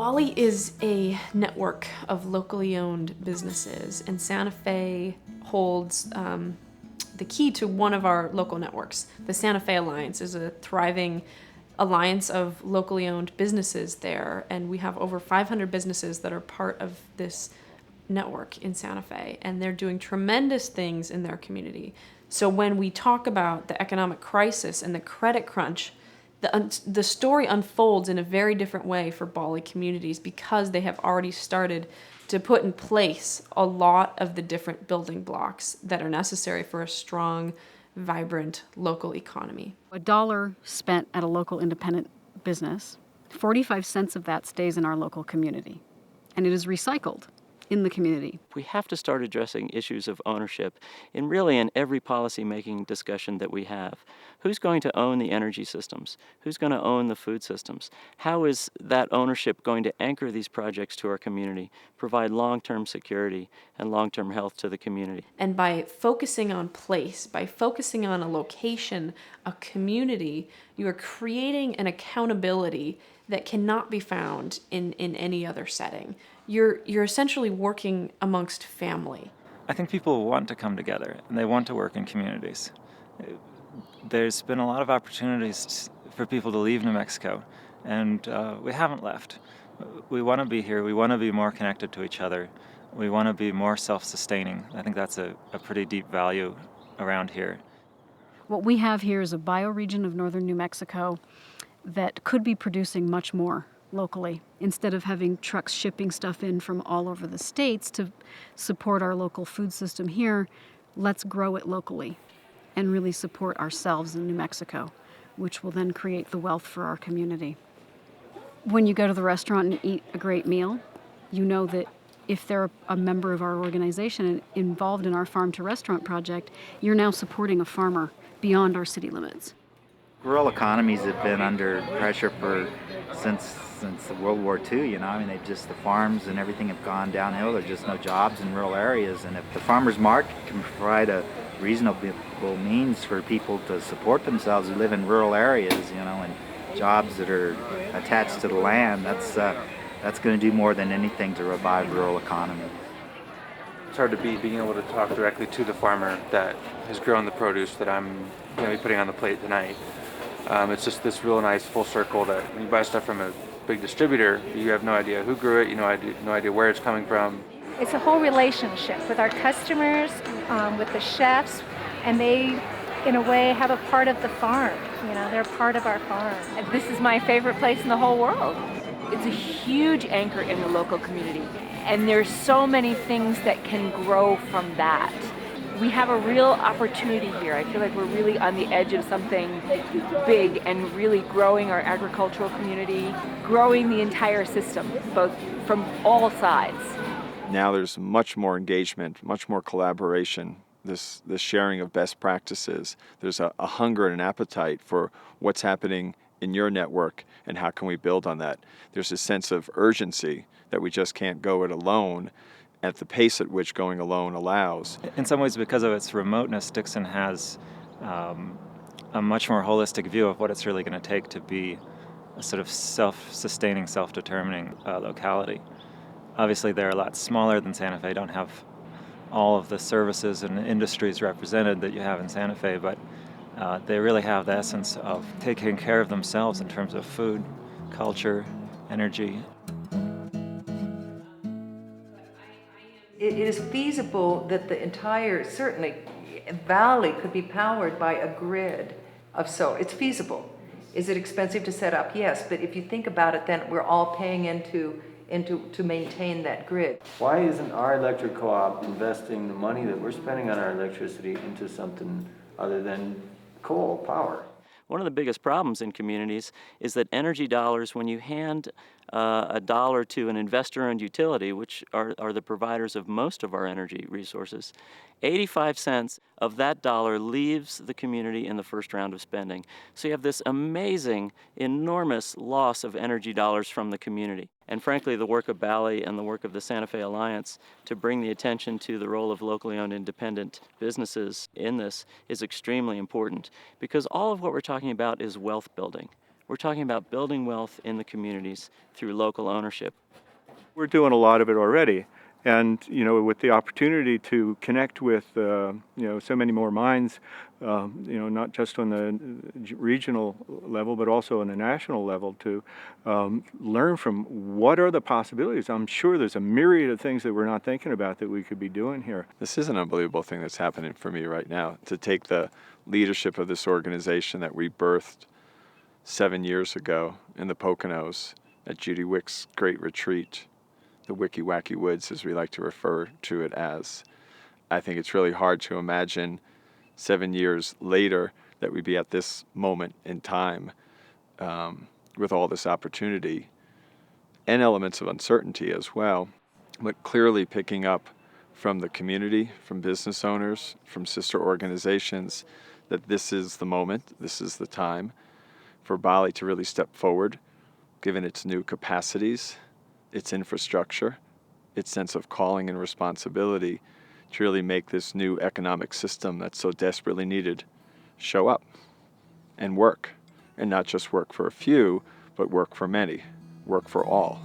BALLE is a network of locally owned businesses, and Santa Fe holds the key to one of our local networks. The Santa Fe Alliance is a thriving alliance of locally owned businesses there, and we have over 500 businesses that are part of this network in Santa Fe, and they're doing tremendous things in their community. So when we talk about the economic crisis and the credit crunch, the story unfolds in a very different way for BALLE communities because they have already started to put in place a lot of the different building blocks that are necessary for a strong, vibrant local economy. $1 spent at a local independent business, 45 cents of that stays in our local community, and it is recycled in the community. We have to start addressing issues of ownership in every policy-making discussion that we have. Who's going to own the energy systems? Who's going to own the food systems? How is that ownership going to anchor these projects to our community, provide long-term security and long-term health to the community? And by focusing on place, by focusing on a location, a community, you are creating an accountability that cannot be found in any other setting. You're essentially working amongst family. I think people want to come together and they want to work in communities. There's been a lot of opportunities for people to leave New Mexico, and we haven't left. We want to be here. We want to be more connected to each other. We want to be more self-sustaining. I think that's a pretty deep value around here. What we have here is a bioregion of northern New Mexico that could be producing much more locally. Instead of having trucks shipping stuff in from all over the states to support our local food system here, let's grow it locally and really support ourselves in New Mexico, which will then create the wealth for our community. When you go to the restaurant and eat a great meal, you know that if they're a member of our organization and involved in our farm to restaurant project, you're now supporting a farmer beyond our city limits. Rural economies have been under pressure since World War II, the farms and everything have gone downhill. There's just no jobs in rural areas, and if the farmer's market can provide a reasonable means for people to support themselves who live in rural areas, and jobs that are attached to the land, that's going to do more than anything to revive rural economy. It's hard to beat being able to talk directly to the farmer that has grown the produce that I'm going to be putting on the plate tonight. It's just this real nice full circle that when you buy stuff from a big distributor, you have no idea who grew it, no idea where it's coming from. It's a whole relationship with our customers, with the chefs, and they, in a way, have a part of the farm. They're part of our farm. This is my favorite place in the whole world. It's a huge anchor in the local community, and there's so many things that can grow from that. We have a real opportunity here. I feel like we're really on the edge of something big and really growing our agricultural community, growing the entire system, both from all sides. Now there's much more engagement, much more collaboration, this sharing of best practices. There's a hunger and an appetite for what's happening in your network and how can we build on that. There's a sense of urgency that we just can't go it alone at the pace at which going alone allows. In some ways, because of its remoteness, Dixon has a much more holistic view of what it's really going to take to be a sort of self-sustaining, self-determining locality. Obviously, they're a lot smaller than Santa Fe, don't have all of the services and industries represented that you have in Santa Fe, but they really have the essence of taking care of themselves in terms of food, culture, energy. It is feasible that the entire, certainly, valley could be powered by a grid of solar. It's feasible. Is it expensive to set up? Yes, but if you think about it, then we're all paying into to maintain that grid. Why isn't our electric co-op investing the money that we're spending on our electricity into something other than coal power? One of the biggest problems in communities is that energy dollars, when you hand a dollar to an investor-owned utility, which are the providers of most of our energy resources, 85 cents of that dollar leaves the community in the first round of spending. So you have this amazing, enormous loss of energy dollars from the community. And frankly, the work of BALLE and the work of the Santa Fe Alliance to bring the attention to the role of locally owned independent businesses in this is extremely important, because all of what we're talking about is wealth building. We're talking about building wealth in the communities through local ownership. We're doing a lot of it already. And, with the opportunity to connect with, so many more minds, not just on the regional level, but also on the national level to learn from what are the possibilities. I'm sure there's a myriad of things that we're not thinking about that we could be doing here. This is an unbelievable thing that's happening for me right now, to take the leadership of this organization that we birthed 7 years ago in the Poconos at Judy Wick's great retreat, the Wicky Wacky Woods, as we like to refer to it as. I think it's really hard to imagine 7 years later that we'd be at this moment in time with all this opportunity and elements of uncertainty as well, but clearly picking up from the community, from business owners, from sister organizations, that this is the moment, this is the time for BALLE to really step forward, given its new capacities, its infrastructure, its sense of calling and responsibility to really make this new economic system that's so desperately needed show up and work. And not just work for a few, but work for many, work for all.